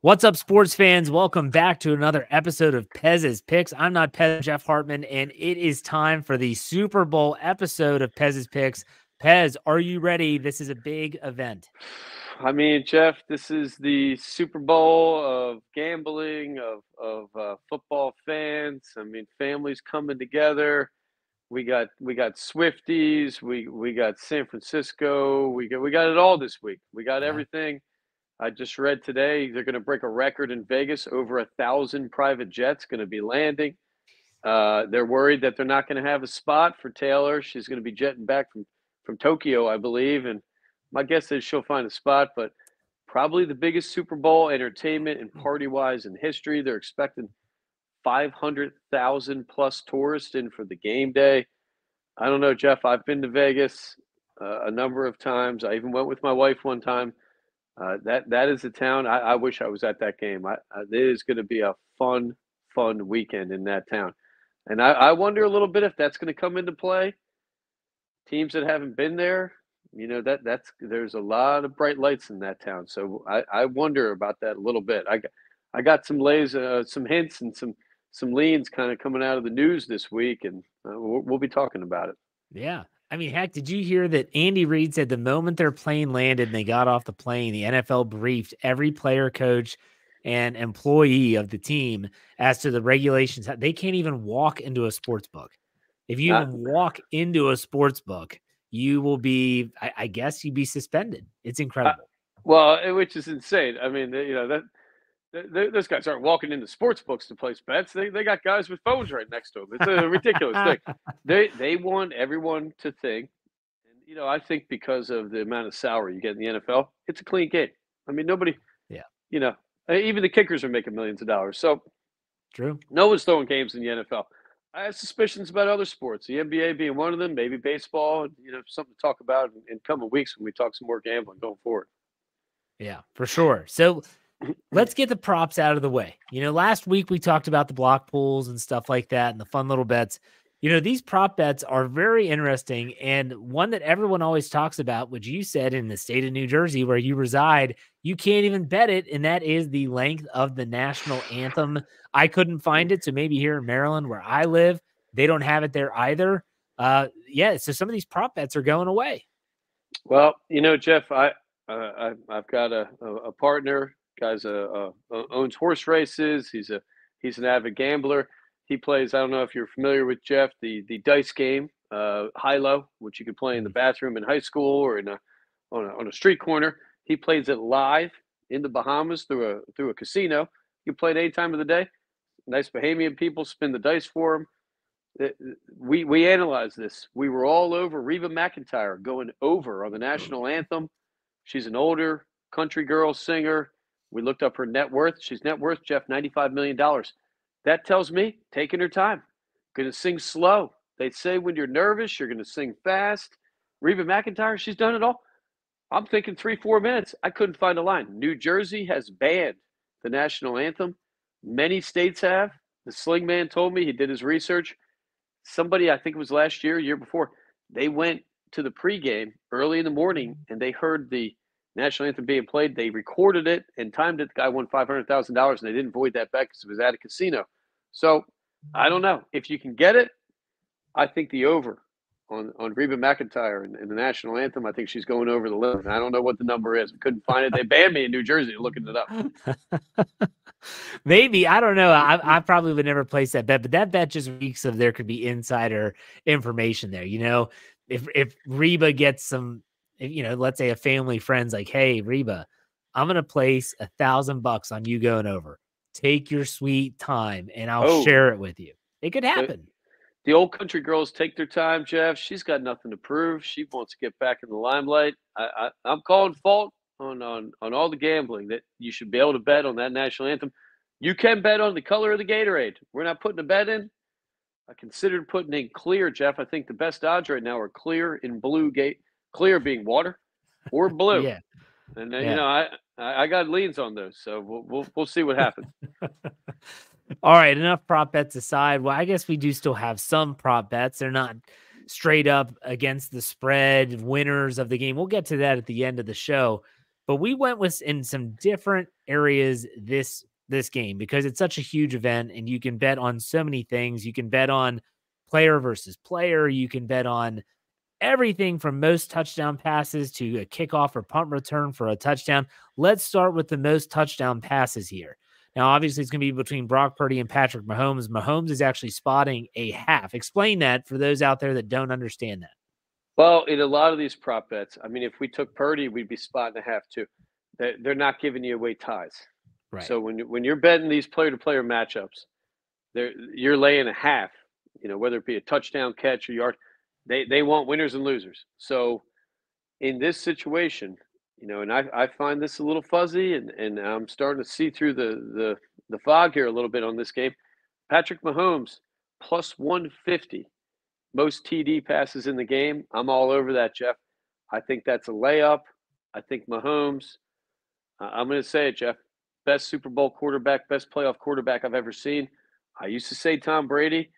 What's up, sports fans? Welcome back to another episode of Pez's Picks. I'm not Pez, Jeff Hartman, and it is time for the Super Bowl episode of Pez's Picks. Pez, are you ready? This is a big event. I mean, Jeff, this is the Super Bowl of gambling, of football fans. I mean, families coming together. We got Swifties. We got San Francisco. We got it all this week. We got everything. I just read today they're going to break a record in Vegas. Over 1,000 private jets going to be landing. They're worried that they're not going to have a spot for Taylor. She's going to be jetting back from Tokyo, I believe, and my guess is she'll find a spot. But probably the biggest Super Bowl entertainment and party-wise in history. They're expecting 500,000 plus tourists in for the game day. I don't know, Jeff. I've been to Vegas a number of times. I even went with my wife one time. That is a town. I wish I was at that game. It is going to be a fun weekend in that town. And I wonder a little bit if that's going to come into play. Teams that haven't been there, you know, there's a lot of bright lights in that town. So I wonder about that a little bit. I got some hints and some leans kind of coming out of the news this week, and we'll be talking about it. Yeah. I mean, heck, did you hear that Andy Reid said the moment their plane landed and they got off the plane, the NFL briefed every player, coach, and employee of the team as to the regulations. They can't even walk into a sports book. If you even walk into a sports book, you will be, I guess you'd be suspended. It's incredible. Which is insane. I mean, you know, those guys aren't walking into sports books to place bets. They got guys with phones right next to them. It's a ridiculous thing. They want everyone to think, and you know, I think because of the amount of salary you get in the NFL, it's a clean game. I mean, nobody, you know, even the kickers are making millions of dollars. So true. No one's throwing games in the NFL. I have suspicions about other sports, the NBA being one of them, maybe baseball, and you know, something to talk about in coming weeks when we talk some more gambling going forward. Yeah, for sure. So let's get the props out of the way. You know, last week we talked about the block pools and stuff like that and the fun little bets. You know, these prop bets are very interesting. And one that everyone always talks about, which you said in the state of New Jersey where you reside, you can't even bet it. And that is the length of the national anthem. I couldn't find it. So maybe here in Maryland where I live, they don't have it there either. Yeah. So some of these prop bets are going away. Well, you know, Jeff, I've got a partner. Guy's owns horse races. He's an avid gambler. He plays. I don't know if you're familiar with Jeff, the dice game, high-low, which you could play in the bathroom in high school or on a street corner. He plays it live in the Bahamas through a casino. You play it any time of the day. Nice Bahamian people spin the dice for him. We analyzed this. We were all over Reba McEntire going over on the national anthem. She's an older country girl singer. We looked up her net worth. She's net worth, Jeff, $95 million. That tells me taking her time. Going to sing slow. They say when you're nervous, you're going to sing fast. Reba McEntire, she's done it all. I'm thinking 3-4 minutes. I couldn't find a line. New Jersey has banned the national anthem. Many states have. The Sling Man told me, he did his research. Somebody, I think it was last year before, they went to the pregame early in the morning and they heard the national anthem being played. They recorded it and timed it. The guy won $500,000 and they didn't void that back because it was at a casino. So I don't know if you can get it. I think the over on Reba McEntire and the national anthem. I think she's going over the limit. I don't know what the number is. I couldn't find it. They banned me in New Jersey looking it up. Maybe. I don't know. I probably would never place that bet, but that bet just reeks of there could be insider information there. You know, if Reba gets some, you know, let's say a family friend's like, hey, Reba, I'm going to place $1,000 on you going over. Take your sweet time and I'll share it with you. It could happen. The old country girls take their time, Jeff. She's got nothing to prove. She wants to get back in the limelight. I'm calling fault on all the gambling that you should be able to bet on that national anthem. You can bet on the color of the Gatorade. We're not putting a bet in. I considered putting in clear, Jeff. I think the best odds right now are clear and blue. Clear being water or blue. Yeah. And then, you know, I got leans on those, so we'll see what happens. All right, enough prop bets aside. Well, I guess we do still have some prop bets. They're not straight up against the spread winners of the game. We'll get to that at the end of the show. But we went with in some different areas this game because it's such a huge event and you can bet on so many things. You can bet on player versus player. You can bet on everything from most touchdown passes to a kickoff or punt return for a touchdown. Let's start with the most touchdown passes here. Now, obviously, it's going to be between Brock Purdy and Patrick Mahomes. Mahomes is actually spotting a half. Explain that for those out there that don't understand that. Well, in a lot of these prop bets, I mean, if we took Purdy, we'd be spotting a half too. They're not giving you away ties. Right. So when you're betting these player-to-player matchups, you're laying a half. Whether it be a touchdown catch or yard, they want winners and losers. So in this situation, and I find this a little fuzzy, and I'm starting to see through the fog here a little bit on this game. Patrick Mahomes plus 150. Most TD passes in the game. I'm all over that, Jeff. I think that's a layup. I think Mahomes, I'm going to say it, Jeff, best Super Bowl quarterback, best playoff quarterback I've ever seen. I used to say Tom Brady.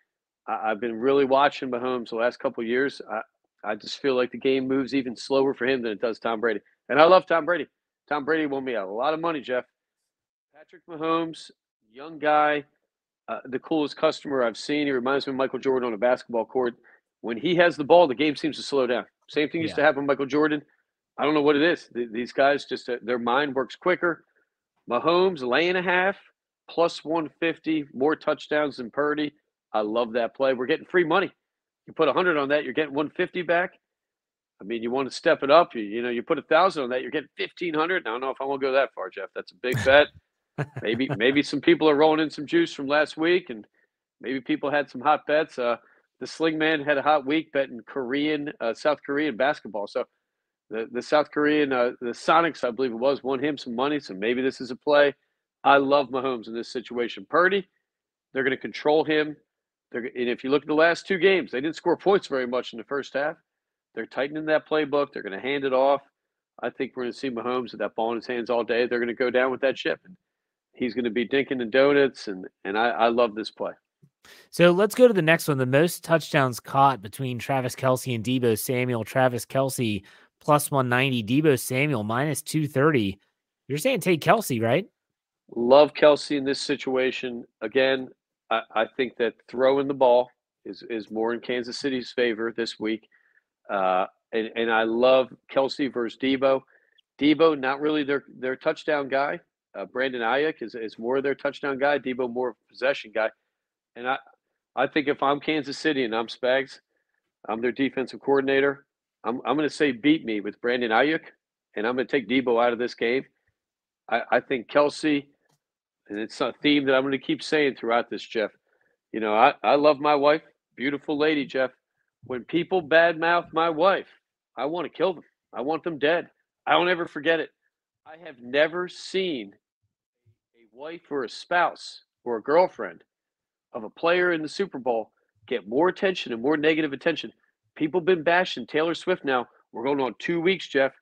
I've been really watching Mahomes the last couple of years. I just feel like the game moves even slower for him than it does Tom Brady. And I love Tom Brady. Tom Brady won me a lot of money, Jeff. Patrick Mahomes, young guy, the coolest customer I've seen. He reminds me of Michael Jordan on a basketball court. When he has the ball, the game seems to slow down. Same thing used to happen with Michael Jordan. I don't know what it is. These guys just their mind works quicker. Mahomes laying a half, plus 150, more touchdowns than Purdy. I love that play. We're getting free money. You put 100 on that, you're getting 150 back. I mean, you want to step it up. You put 1,000 on that, you're getting 1,500. I don't know if I want to go that far, Jeff. That's a big bet. Maybe some people are rolling in some juice from last week, and maybe people had some hot bets. The Sling Man had a hot week betting South Korean basketball. So the South Korean, the Sonics, I believe it was, won him some money. So maybe this is a play. I love Mahomes in this situation. Purdy, they're going to control him. And if you look at the last two games, they didn't score points very much in the first half. They're tightening that playbook. They're going to hand it off. I think we're going to see Mahomes with that ball in his hands all day. They're going to go down with that ship. And he's going to be dinking and donuts, and I love this play. So let's go to the next one. The most touchdowns caught between Travis Kelce and Deebo Samuel. Travis Kelce plus 190, Deebo Samuel minus 230. You're saying take Kelce, right? Love Kelce in this situation. Again, I think that throwing the ball is more in Kansas City's favor this week. And I love Kelce versus Deebo. Deebo, not really their touchdown guy. Brandon Ayuk is more their touchdown guy. Deebo more possession guy. And I think if I'm Kansas City and I'm Spags, I'm their defensive coordinator, I'm going to say beat me with Brandon Ayuk, and I'm going to take Deebo out of this game. I think Kelce, and it's a theme that I'm going to keep saying throughout this, Jeff. I love my wife, beautiful lady, Jeff. When people badmouth my wife, I want to kill them. I want them dead. I don't ever forget it. I have never seen a wife or a spouse or a girlfriend of a player in the Super Bowl get more attention and more negative attention. People been bashing Taylor Swift now. We're going on 2 weeks, Jeff.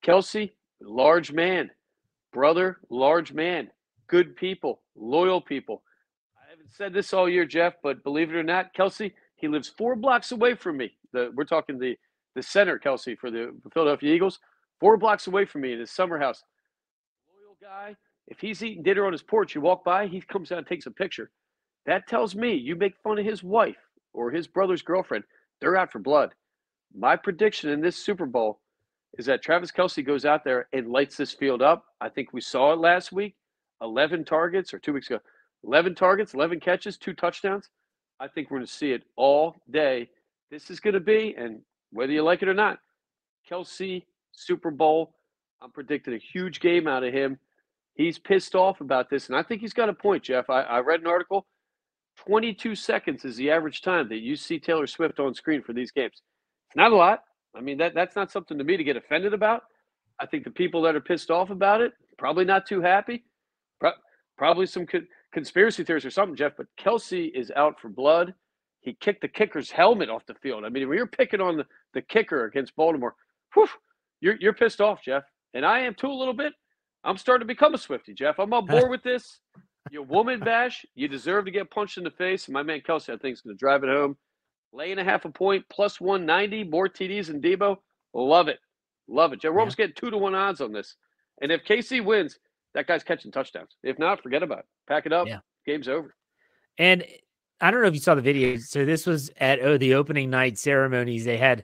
Kelce, large man. Brother, large man. Good people, loyal people. I haven't said this all year, Jeff, but believe it or not, Kelce, he lives 4 blocks away from me. We're talking the center, Kelce, for the Philadelphia Eagles. 4 blocks away from me in his summer house. Loyal guy. If he's eating dinner on his porch, you walk by, he comes out and takes a picture. That tells me you make fun of his wife or his brother's girlfriend, they're out for blood. My prediction in this Super Bowl is that Travis Kelce goes out there and lights this field up. I think we saw it last week, 11 targets, or 2 weeks ago, 11 targets, 11 catches, 2 touchdowns. I think we're going to see it all day. This is going to be, and whether you like it or not, Kelce Super Bowl. I'm predicting a huge game out of him. He's pissed off about this, and I think he's got a point, Jeff. I read an article. 22 seconds is the average time that you see Taylor Swift on screen for these games. It's not a lot. I mean, that's not something to me to get offended about. I think the people that are pissed off about it, probably not too happy. Probably some conspiracy theories or something, Jeff. But Kelce is out for blood. He kicked the kicker's helmet off the field. I mean, when you're picking on the kicker against Baltimore, whew, you're pissed off, Jeff. And I am too a little bit. I'm starting to become a Swiftie, Jeff. I'm on board with this. You woman bash, you deserve to get punched in the face. And my man Kelce, I think, is going to drive it home. Laying a half a point, plus 190, more TDs than Deebo. Love it. Love it. Jeff, we're almost getting 2-to-1 odds on this. And if KC wins, that guy's catching touchdowns. If not, forget about it. Pack it up. Yeah. Game's over. And I don't know if you saw the video. So this was at the opening night ceremonies. They had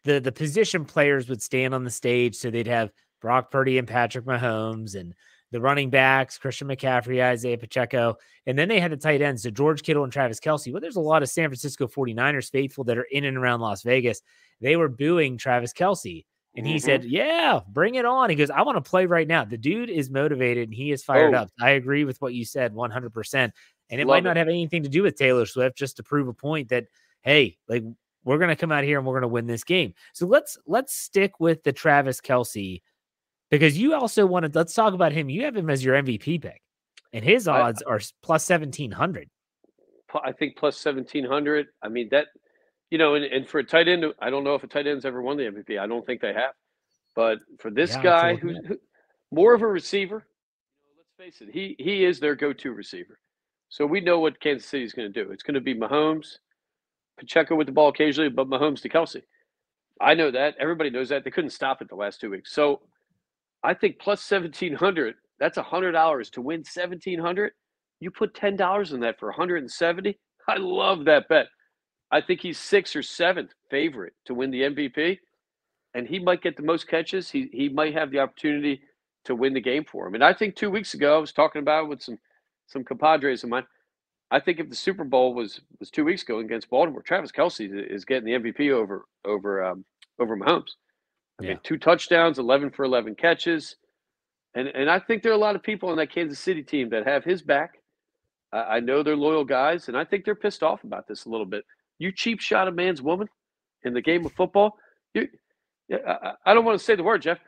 the position players would stand on the stage. So they'd have Brock Purdy and Patrick Mahomes and the running backs, Christian McCaffrey, Isaiah Pacheco. And then they had the tight ends, so George Kittle and Travis Kelce. Well, there's a lot of San Francisco 49ers faithful that are in and around Las Vegas. They were booing Travis Kelce. And he said, yeah, bring it on. He goes, I want to play right now. The dude is motivated and he is fired up. I agree with what you said 100%. And it might not have anything to do with Taylor Swift, just to prove a point that, hey, like we're going to come out here and we're going to win this game. So let's stick with the Travis Kelce, because you also let's talk about him. You have him as your MVP pick, and his odds are plus 1,700. I think plus 1,700. I mean, that, and for a tight end, I don't know if a tight end's ever won the MVP. I don't think they have. But for this guy who's more of a receiver, let's face it, he is their go-to receiver. So we know what Kansas City is going to do. It's going to be Mahomes, Pacheco with the ball occasionally, but Mahomes to Kelce. I know that. Everybody knows that. They couldn't stop it the last 2 weeks. So I think plus 1,700, that's $100 to win 1,700. You put $10 in that for 170. I love that bet. I think he's 6th or 7th favorite to win the MVP, and he might get the most catches. He might have the opportunity to win the game for him. And I think 2 weeks ago, I was talking about it with some compadres of mine. I think if the Super Bowl was 2 weeks ago against Baltimore, Travis Kelce is getting the MVP over Mahomes. I mean, 2 touchdowns, 11 for 11 catches. And I think there are a lot of people on that Kansas City team that have his back. I know they're loyal guys, and I think they're pissed off about this a little bit. You cheap shot a man's woman in the game of football. I don't want to say the word, Jeff.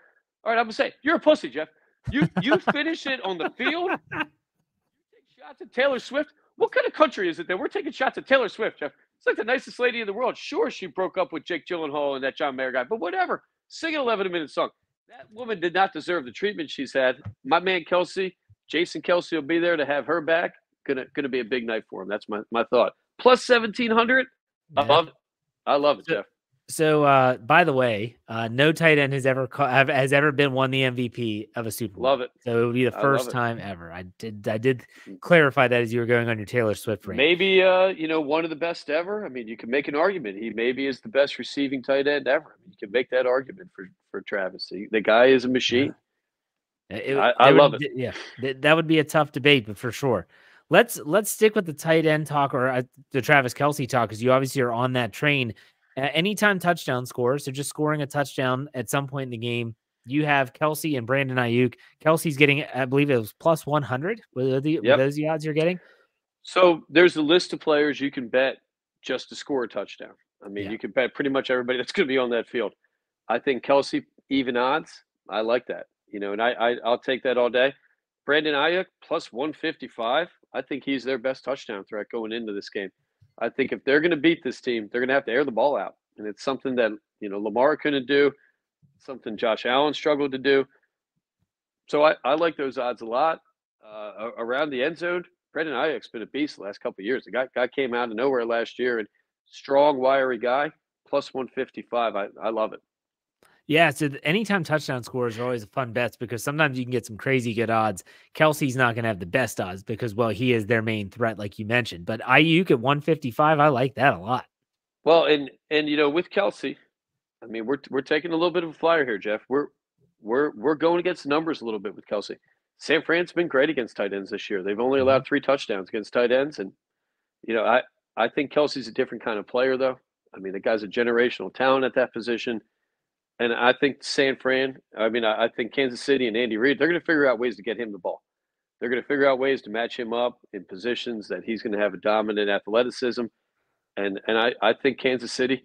All right, I'm going to say it. You're a pussy, Jeff. You finish it on the field. You take shots at Taylor Swift. What kind of country is it that we're taking shots at Taylor Swift, Jeff? It's like the nicest lady in the world. Sure, she broke up with Jake Gyllenhaal and that John Mayer guy, but whatever. Sing an 11-minute song. That woman did not deserve the treatment she's had. My man Kelce, Jason Kelce will be there to have her back. Gonna be a big night for him. That's my thought. Plus 1,700. I love it. I love it, Jeff. So, by the way, no tight end has ever been won the MVP of a Super Bowl. Love it. So it would be the first time ever. I did clarify that as you were going on your Taylor Swift rant. Maybe one of the best ever. I mean, you can make an argument. He maybe is the best receiving tight end ever. You can make that argument for Travis. The guy is a machine. I love it. Yeah, that would be a tough debate, but for sure. Let's stick with the tight end talk, or the Travis Kelce talk, because you obviously are on that train. Anytime touchdown score, so just scoring a touchdown at some point in the game, you have Kelce and Brandon Ayuk. Kelce's getting, I believe it was plus 100. Were those the odds you're getting? So there's a list of players you can bet just to score a touchdown. I mean, you can bet pretty much everybody that's going to be on that field. I think Kelce, even odds, I like that. And I'll take that all day. Brandon Ayuk, plus 155. I think he's their best touchdown threat going into this game. I think if they're going to beat this team, they're going to have to air the ball out. And it's something that, Lamar couldn't do, something Josh Allen struggled to do. So I like those odds a lot. Around the end zone, Brandon Ayuk's been a beast the last couple of years. The guy came out of nowhere last year, and strong, wiry guy, plus 155. I love it. Yeah, so anytime touchdown scores are always a fun bets, because sometimes you can get some crazy good odds. Kelce's not going to have the best odds because, well, he is their main threat, like you mentioned. But Ayuk at 155, I like that a lot. Well, and with Kelce, I mean, we're taking a little bit of a flyer here, Jeff. We're going against numbers a little bit with Kelce. San Fran's been great against tight ends this year. They've only allowed 3 touchdowns against tight ends, and I think Kelce's a different kind of player, though. I mean, the guy's a generational talent at that position. And I think I think Kansas City and Andy Reid, they're going to figure out ways to get him the ball. They're going to figure out ways to match him up in positions that he's going to have a dominant athleticism. And I think Kansas City,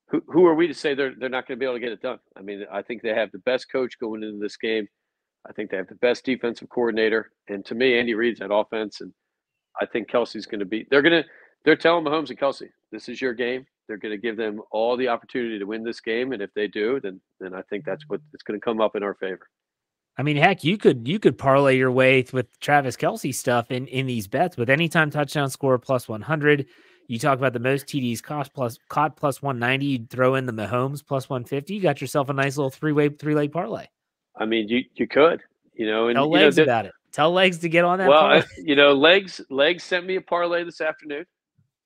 who are we to say they're not going to be able to get it done? I mean, I think they have the best coach going into this game. I think they have the best defensive coordinator. And to me, Andy Reid's that offense. And I think Kelce's going to be – they're telling Mahomes and Kelce, this is your game. They're going to give them all the opportunity to win this game, and if they do, then I think that's what it's going to come up in our favor. I mean, heck, you could parlay your way with Travis Kelce stuff in these bets with anytime touchdown score plus 100. You talk about the most TDs caught plus 190. You throw in the Mahomes plus 150. You got yourself a nice little three-leg parlay. I mean, you could, and Tell Legs about it. Tell Legs to get on that well, parlay. legs sent me a parlay this afternoon.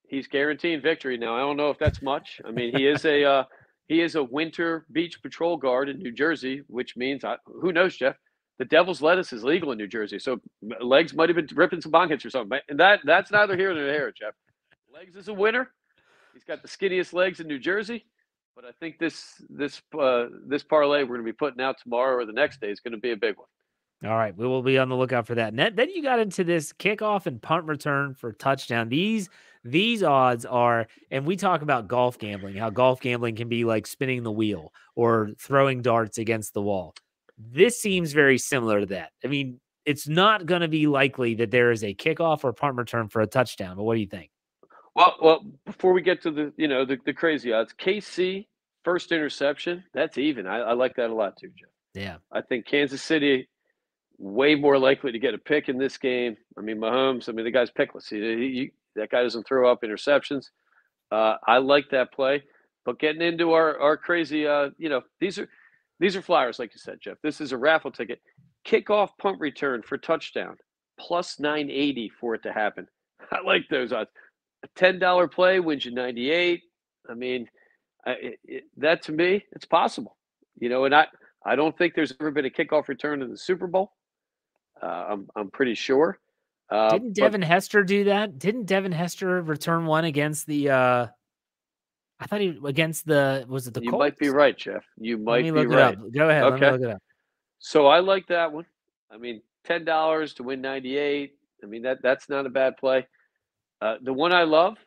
He's guaranteeing victory now. I don't know if that's much. I mean, he is a winter beach patrol guard in New Jersey, which means who knows, Jeff? The Devil's lettuce is legal in New Jersey, so Legs might have been ripping some bong hits or something. And that's neither here nor there, Jeff. Legs is a winner. He's got the skinniest legs in New Jersey, but I think this parlay we're going to be putting out tomorrow or the next day is going to be a big one. All right, we will be on the lookout for that. And then you got into this kickoff and punt return for touchdown. These odds are, and we talk about golf gambling, how golf gambling can be like spinning the wheel or throwing darts against the wall. This seems very similar to that. I mean, it's not going to be likely that there is a kickoff or punt return for a touchdown. But what do you think? Well, before we get to the crazy odds, KC first interception, that's even. I like that a lot too, Jeff. Yeah, I think Kansas City way more likely to get a pick in this game. I mean, Mahomes. I mean, the guy's pickless. That guy doesn't throw up interceptions. I like that play. But getting into our crazy, these are flyers, like you said, Jeff. This is a raffle ticket. Kickoff punt return for touchdown, plus 980 for it to happen. I like those odds. A $10 play wins you 98. I mean, that to me, it's possible. And I don't think there's ever been a kickoff return in the Super Bowl. I'm pretty sure. Didn't Devin Hester do that? Didn't Devin Hester return one against the? I thought was it the Colts? You might be right, Jeff. You might be right. It up. Go ahead. Okay. Let me look it up. So I like that one. I mean, $10 to win 98. I mean that's not a bad play. The one I love,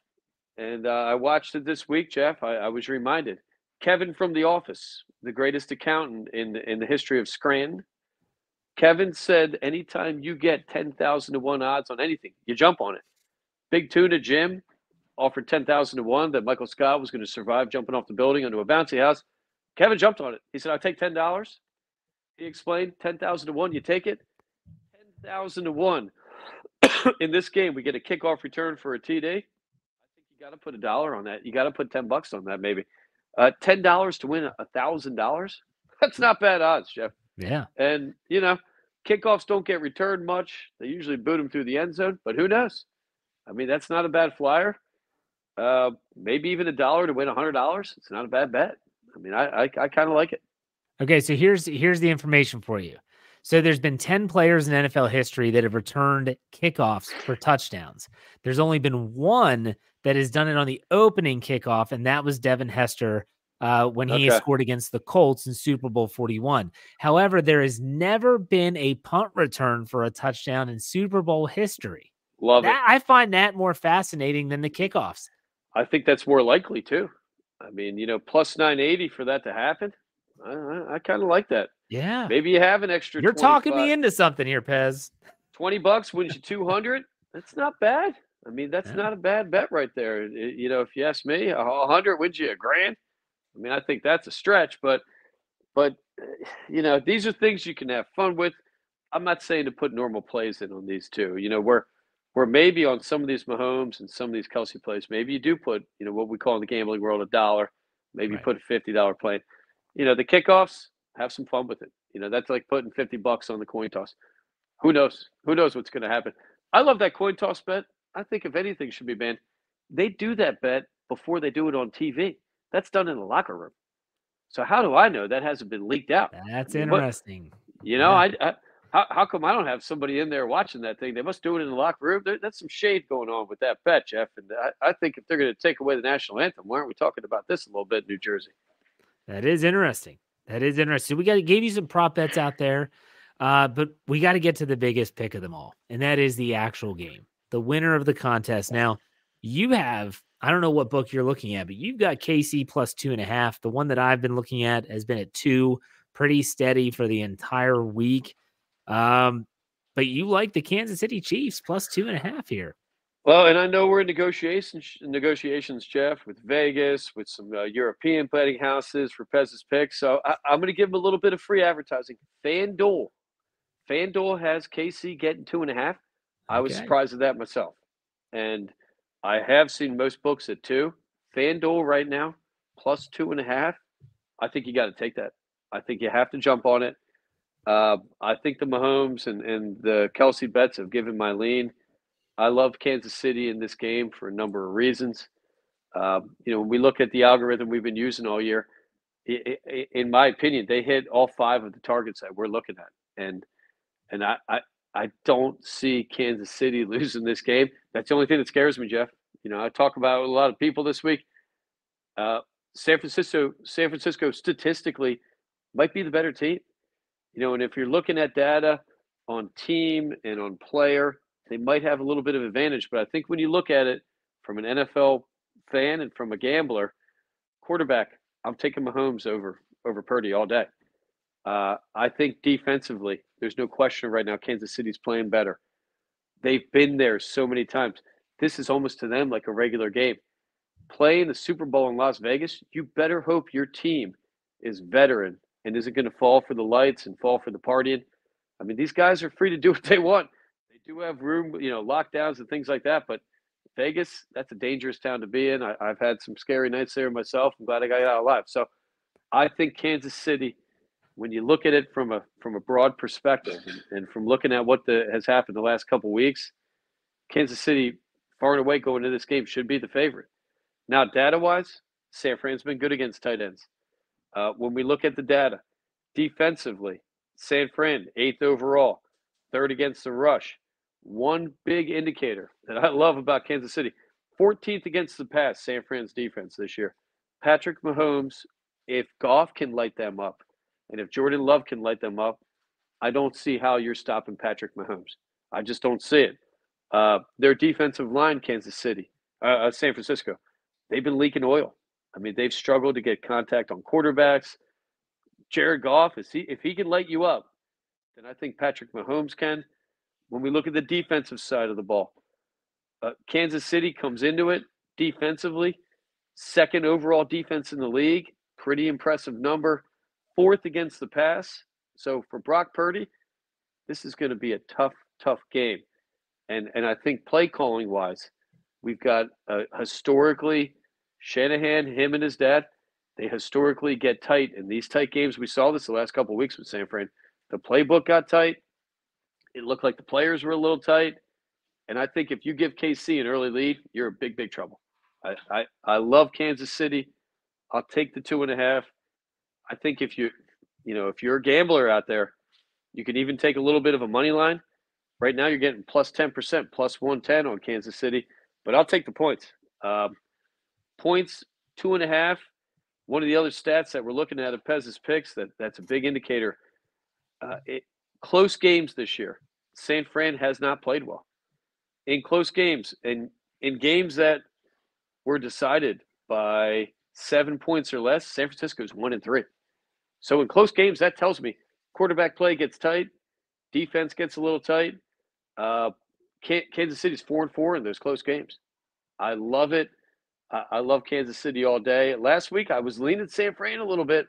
and I watched it this week, Jeff. I was reminded. Kevin from The Office, the greatest accountant in the history of Scranton. Kevin said, anytime you get 10,000 to 1 odds on anything, you jump on it. Big Tuna Jim offered 10,000 to 1 that Michael Scott was going to survive jumping off the building onto a bouncy house. Kevin jumped on it. He said, I'll take $10. He explained 10,000 to 1, you take it. 10,000 to 1. In this game, we get a kickoff return for a TD. I think you got to put $1 on that. You got to put $10 on that, maybe. $10 to win $1,000. That's not bad odds, Jeff. Yeah. And, kickoffs don't get returned much. They usually boot them through the end zone, but who knows? I mean, that's not a bad flyer. Maybe even $1 to win $100. It's not a bad bet. I mean, I kind of like it. Okay, so here's the information for you. So there's been 10 players in NFL history that have returned kickoffs for touchdowns. There's only been one that has done it on the opening kickoff, and that was Devin Hester when he scored against the Colts in Super Bowl 41. However, there has never been a punt return for a touchdown in Super Bowl history. Love it. I find that more fascinating than the kickoffs. I think that's more likely too. I mean, plus 980 for that to happen. I kind of like that. Yeah. Maybe you have an extra. You're talking me into something here, Pez. $20 wins you 200. That's not bad. I mean, that's not a bad bet right there. If you ask me, 100 wins you $1,000. I mean, I think that's a stretch, but these are things you can have fun with. I'm not saying to put normal plays in on these two. Where maybe on some of these Mahomes and some of these Kelsey plays, maybe you do put, what we call in the gambling world $1. Maybe you put a $50 play. The kickoffs, have some fun with it. That's like putting $50 on the coin toss. Who knows? Who knows what's going to happen? I love that coin toss bet. I think if anything should be banned, they do that bet before they do it on TV. That's done in the locker room. So how do I know that hasn't been leaked out? That's interesting. How come I don't have somebody in there watching that thing? They must do it in the locker room. That's some shade going on with that bet, Jeff. And I think if they're going to take away the national anthem, why aren't we talking about this a little bit in New Jersey? That is interesting. We gave you some prop bets out there, but we got to get to the biggest pick of them all, and that is the actual game, the winner of the contest. Now, you have, I don't know what book you're looking at, but you've got KC plus 2.5. The one that I've been looking at has been at 2, pretty steady for the entire week. But you like the Kansas City Chiefs plus 2.5 here. Well, and I know we're in negotiations, Jeff, with Vegas, with some European betting houses for Pez's picks. So I'm going to give them a little bit of free advertising. FanDuel has KC getting 2.5. I was surprised at that myself. And I have seen most books at 2. FanDuel right now, plus 2.5. I think you got to take that. I think you have to jump on it. I think the Mahomes and the Kelsey bets have given my lean. I love Kansas City in this game for a number of reasons. When we look at the algorithm we've been using all year, in my opinion, they hit all 5 of the targets that we're looking at, and I don't see Kansas City losing this game. That's the only thing that scares me, Jeff. I talk about a lot of people this week. San Francisco statistically might be the better team. And if you're looking at data on team and on player, they might have a little bit of advantage. But I think when you look at it from an NFL fan and from a gambler, quarterback, I'm taking Mahomes over Purdy all day. I think defensively, there's no question right now Kansas City's playing better. They've been there so many times. This is almost to them like a regular game. Playing the Super Bowl in Las Vegas, you better hope your team is veteran and isn't going to fall for the lights and fall for the partying. I mean, these guys are free to do what they want. They do have room, lockdowns and things like that. But Vegas, that's a dangerous town to be in. I've had some scary nights there myself. I'm glad I got out alive. So I think Kansas City, when you look at it from a broad perspective and from looking at what has happened the last couple of weeks, Kansas City, far and away going into this game, should be the favorite. Now, data-wise, San Fran's been good against tight ends. When we look at the data, defensively, San Fran, 8th overall, 3rd against the rush. One big indicator that I love about Kansas City, 14th against the pass, San Fran's defense this year. Patrick Mahomes, if Goff can light them up, and if Jordan Love can light them up, I don't see how you're stopping Patrick Mahomes. I just don't see it. Their defensive line, San Francisco, they've been leaking oil. I mean, they've struggled to get contact on quarterbacks. Jared Goff, if he can light you up, then I think Patrick Mahomes can. When we look at the defensive side of the ball, Kansas City comes into it defensively, 2nd overall defense in the league, pretty impressive number, 4th against the pass. So for Brock Purdy, this is going to be a tough game. And I think play calling wise, we've got historically Shanahan, him and his dad, they historically get tight. In these tight games, we saw this the last couple of weeks with San Fran. The playbook got tight. It looked like the players were a little tight. And I think if you give KC an early lead, you're in big, big trouble. I love Kansas City. I'll take the 2.5. I think if you're a gambler out there, you can even take a little bit of a money line. Right now, you're getting plus 10%, plus 110 on Kansas City. But I'll take the points. Points, 2.5. One of the other stats that we're looking at Pez's picks, that's a big indicator. Close games this year, San Fran has not played well. In close games, and in games that were decided by 7 points or less, San Francisco is 1-3. So in close games, that tells me quarterback play gets tight, defense gets a little tight. Kansas City's 4-4 in those close games. I love it. I love Kansas City all day. Last week, I was leaning San Fran a little bit,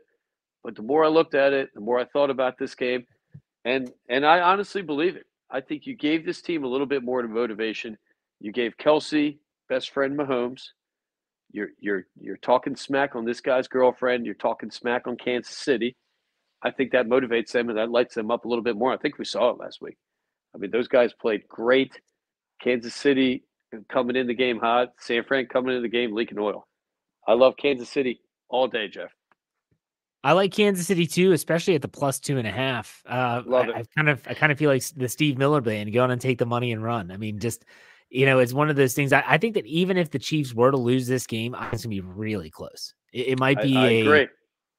but the more I looked at it, the more I thought about this game, and I honestly believe it. I think you gave this team a little bit more motivation. You gave Kelsey, best friend Mahomes. You're talking smack on this guy's girlfriend. You're talking smack on Kansas City. I think that motivates them and that lights them up a little bit more. I think we saw it last week. I mean, those guys played great. Kansas City coming in the game hot. San Fran coming into the game leaking oil. I love Kansas City all day, Jeff. I like Kansas City too, especially at the plus 2.5. Love it. I kind of feel like the Steve Miller band, go on and take the money and run. I mean, just, it's one of those things. I think that even if the Chiefs were to lose this game, I think it's gonna be really close. It might be agree.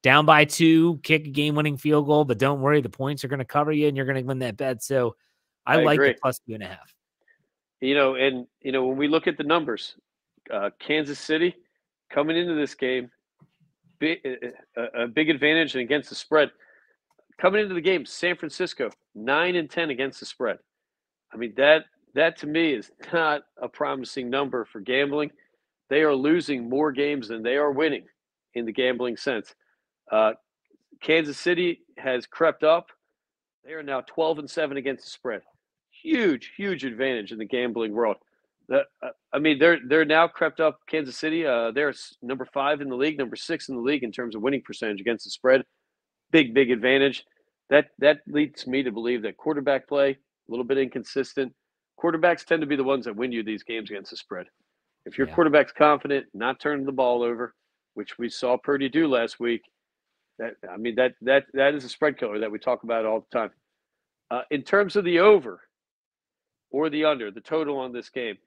Down by 2, kick a game-winning field goal, but don't worry, the points are going to cover you and you're going to win that bet. So I like agree. the plus 2.5. When we look at the numbers, Kansas City coming into this game, a big advantage against the spread. Coming into the game, San Francisco 9-10 against the spread. I mean, that to me is not a promising number for gambling. They are losing more games than they are winning in the gambling sense. Kansas City has crept up. They are now 12-7 against the spread. Huge advantage in the gambling world. They're now crept up. Kansas City, they're number 5 in the league, number 6 in the league in terms of winning percentage against the spread. Big advantage. that leads me to believe that quarterback play, a little bit inconsistent. Quarterbacks tend to be the ones that win you these games against the spread. If your Yeah. quarterback's confident, not turning the ball over, which we saw Purdy do last week, that is a spread killer that we talk about all the time. In terms of the over or the under, the total on this game,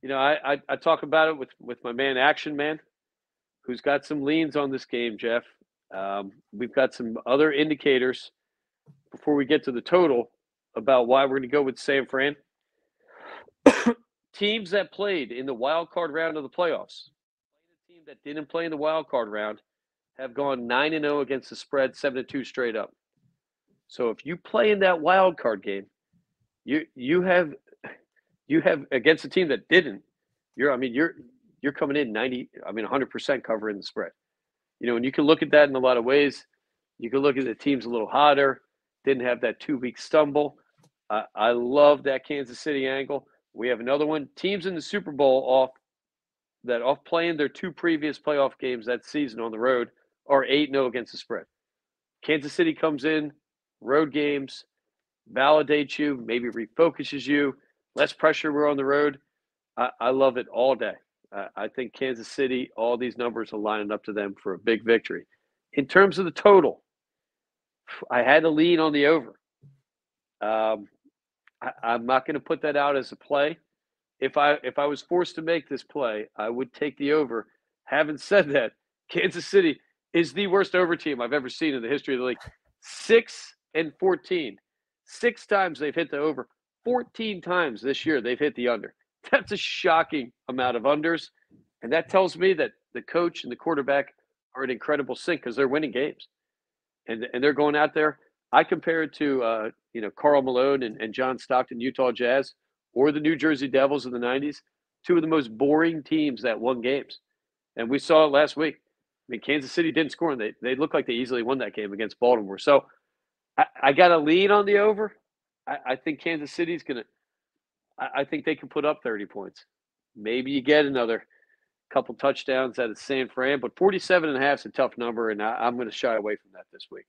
I talk about it with my man Action Man, who's got some leans on this game, Jeff. We've got some other indicators before we get to the total about why we're going to go with San Fran. Teams that played in the wild card round of the playoffs, the team that didn't play in the wild card round, have gone 9-0 against the spread, 7-2 straight up. So if you play in that wild card game, you have against a team that didn't. You're coming in 100% covering the spread. And you can look at that in a lot of ways. You can look at the teams a little hotter, didn't have that 2-week stumble. I love that Kansas City angle. We have another one. Teams in the Super Bowl off playing their 2 previous playoff games that season on the road are 8-0 against the spread. Kansas City comes in, road games, validates you, maybe refocuses you, less pressure. We're on the road. I love it all day. I think Kansas City, all these numbers are lining up to them for a big victory. In terms of the total, I had to lean on the over. I'm not going to put that out as a play. If I was forced to make this play, I would take the over. Having said that, Kansas City is the worst over team I've ever seen in the history of the league. 6-14. 6 times they've hit the over. 14 times this year they've hit the under. That's a shocking amount of unders. And that tells me that the coach and the quarterback are in incredible sync because they're winning games. And they're going out there. I compare it to Karl Malone and John Stockton, Utah Jazz, or the New Jersey Devils in the 90s, 2 of the most boring teams that won games. And we saw it last week. Kansas City didn't score, and they looked like they easily won that game against Baltimore. So I got to lean on the over. I think Kansas City's going to – I think they can put up 30 points. Maybe you get another couple touchdowns out of San Fran, but 47.5 is a tough number, and I'm going to shy away from that this week.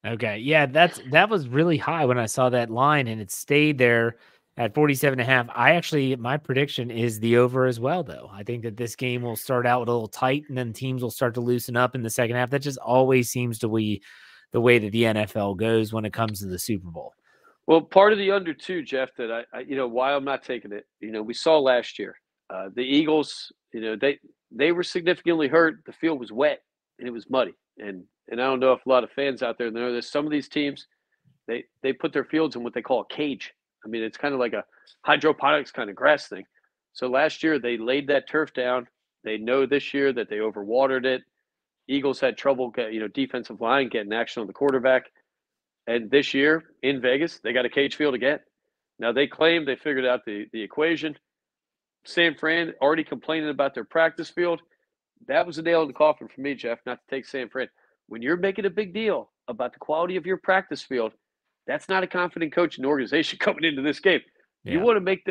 Okay. Yeah, that was really high when I saw that line, and it stayed there at 47.5. My prediction is the over as well, though. I think that this game will start out with a little tight, and then teams will start to loosen up in the second half. That just always seems to be the way that the NFL goes when it comes to the Super Bowl. Well, part of the under too, Jeff, that why I'm not taking it. We saw last year the Eagles. They were significantly hurt. The field was wet and it was muddy, and I don't know if a lot of fans out there know this. Some of these teams, they put their fields in what they call a cage. It's kind of like a hydroponics kind of grass thing. So last year they laid that turf down. They know this year that they overwatered it. Eagles had trouble, defensive line getting action on the quarterback. And this year in Vegas, they got a cage field again. Now they claim they figured out the equation. San Fran already complaining about their practice field. That was a nail in the coffin for me, Jeff, not to take San Fran. When you're making a big deal about the quality of your practice field, that's not a confident coach and organization coming into this game. Yeah. You want to make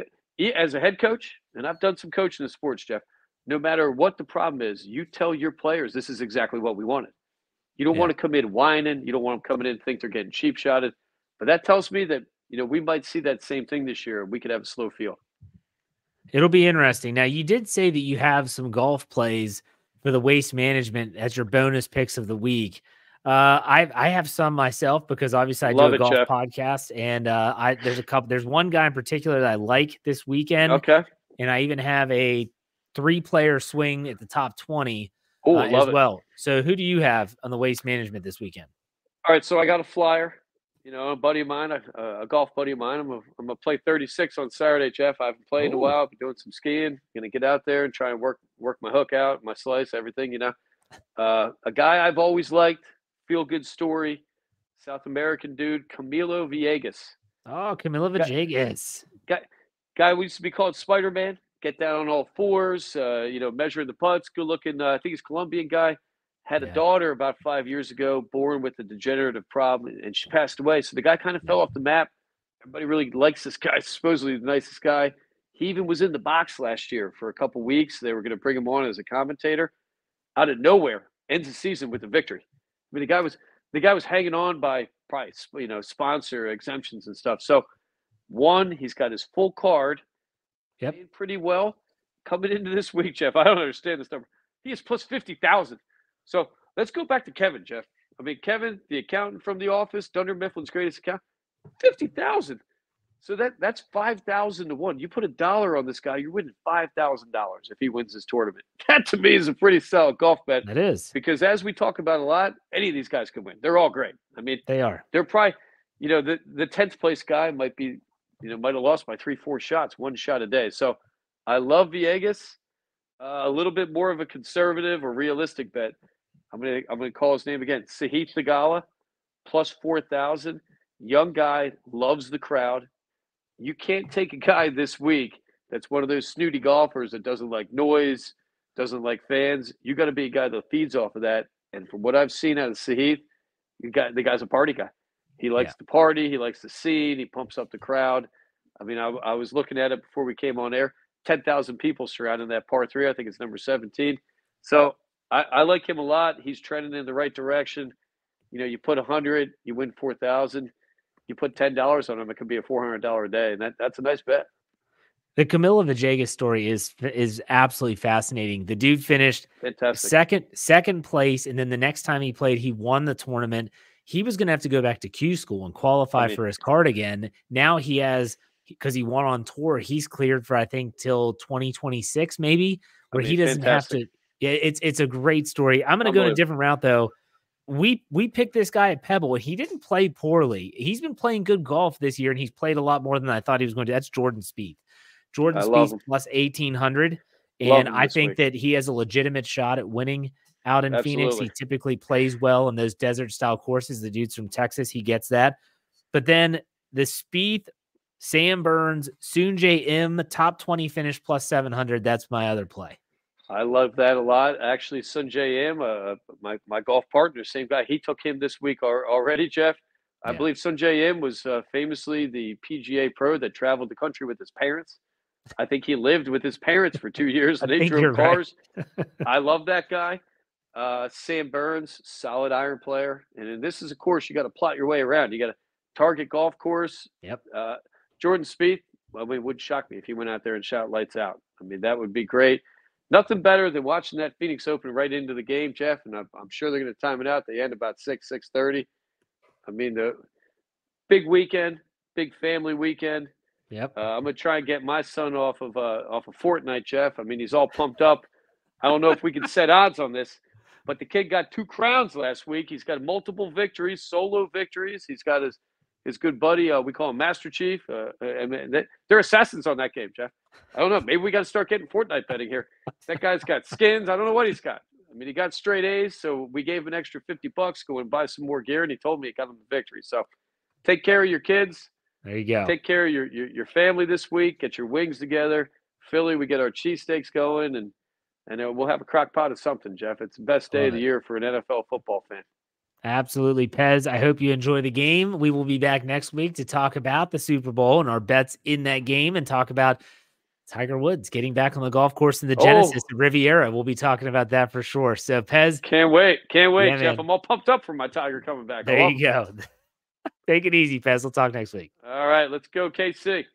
as a head coach, and I've done some coaching in sports, Jeff, no matter what the problem is, you tell your players this is exactly what we wanted. You don't want to come in whining. You don't want them coming in and think they're getting cheap shotted. But that tells me that, we might see that same thing this year. We could have a slow field. It'll be interesting. Now, you did say that you have some golf plays for the Waste Management as your bonus picks of the week. I have some myself because obviously I do a golf podcast, and there's one guy in particular that I like this weekend. Okay. And I even have a 3-player swing at the top 20 as well. So who do you have on the Waste Management this weekend? All right. So I got a flyer, a buddy of mine, a golf buddy of mine. I'm going to play 36 on Saturday, Jeff. I haven't played in a while. I've been doing some skiing. Going to get out there and try and work my hook out, my slice, everything, A guy I've always liked, feel good story, South American dude, Camilo Villegas. Oh, Camilo Villegas. Guy we used to be called Spider-Man. Get down on all fours, measuring the putts. Good looking. I think he's a Colombian guy. Had a daughter about 5 years ago, born with a degenerative problem, and she passed away. So the guy kind of fell off the map. Everybody really likes this guy. Supposedly the nicest guy. He even was in the box last year for a couple weeks. They were going to bring him on as a commentator. Out of nowhere, ends the season with a victory. The guy was the guy was hanging on by price, sponsor exemptions and stuff. So one, he's got his full card, Yep. paying pretty well. Coming into this week, Jeff, I don't understand this number. He is plus 50,000. So let's go back to Kevin, Jeff. I mean, Kevin, the accountant from the office, Dunder Mifflin's greatest account, 50,000. So that's 5,000 to 1. You put $1 on this guy, you're winning $5,000 if he wins this tournament. That to me is a pretty solid golf bet. That is. Because as we talk about a lot, any of these guys can win. They're all great. I mean, they are. They're probably, the 10th place guy might have lost by 3-4 shots, 1 shot a day. So I love Villegas. A little bit more of a conservative or realistic bet. I'm gonna call his name again. Sahith Theegala, plus 4,000. Young guy, loves the crowd. You can't take a guy this week that's one of those snooty golfers that doesn't like noise, doesn't like fans. You got to be a guy that feeds off of that. And from what I've seen out of Sahith, the guy's a party guy. He likes to party. He likes the scene. He pumps up the crowd. I mean, I was looking at it before we came on air. 10,000 people surrounding that par 3. I think it's number 17. So I like him a lot. He's trending in the right direction. You put 100, you win 4,000. You put $10 on him, it could be a $400 a day, and that's a nice bet. The Camilo Villegas story is absolutely fascinating. The dude finished second place, and then the next time he played, he won the tournament. He was going to have to go back to Q school and qualify for his card again. Now he has, because he won on tour, he's cleared for I think till 2026 maybe, where he doesn't have to. Yeah, it's a great story. I'm going to go in a different route though. We picked this guy at Pebble. He didn't play poorly. He's been playing good golf this year, and he's played a lot more than I thought he was going to. That's Jordan Spieth. Jordan Spieth plus 1,800, and I think that he has a legitimate shot at winning out in Phoenix. He typically plays well in those desert-style courses. The dude's from Texas. He gets that. But then the Spieth, Sam Burns, Soonjae Im, top 20 finish plus 700. That's my other play. I love that a lot. Actually, Soonjae Im, my golf partner, same guy, he took him this week already, Jeff. I believe Soonjae Im was famously the PGA pro that traveled the country with his parents. I think he lived with his parents for 2 years, and they drove cars. Right. I love that guy. Sam Burns, solid iron player. And this is a course you got to plot your way around. You got to target golf course. Yep. Jordan Spieth, it would shock me if he went out there and shot lights out. I mean, that would be great. Nothing better than watching that Phoenix Open right into the game, Jeff, and I'm sure they're going to time it out. They end about 6:30. I mean, the big weekend, big family weekend. Yep. I'm going to try and get my son off of Fortnite, Jeff. I mean, he's all pumped up. I don't know if we can set odds on this, but the kid got 2 crowns last week. He's got multiple victories, solo victories. He's got his good buddy, we call him Master Chief. They're assassins on that game, Jeff. I don't know. Maybe we got to start getting Fortnite betting here. That guy's got skins. I don't know what he's got. I mean, he got straight A's, so we gave him an extra $50. Go and buy some more gear, and he told me it got him the victory. So take care of your kids. There you go. Take care of your family this week. Get your wings together. Philly, we get our cheesesteaks going, and we'll have a crock pot of something, Jeff. It's the best day of the year for an NFL football fan. Absolutely, Pez. I hope you enjoy the game. We will be back next week to talk about the Super Bowl and our bets in that game and talk about Tiger Woods getting back on the golf course in the Genesis at Riviera. We'll be talking about that for sure. So, Pez. Can't wait, Jeff. Man. I'm all pumped up for my Tiger coming back. There you go. Take it easy, Pez. We'll talk next week. All right, let's go, KC.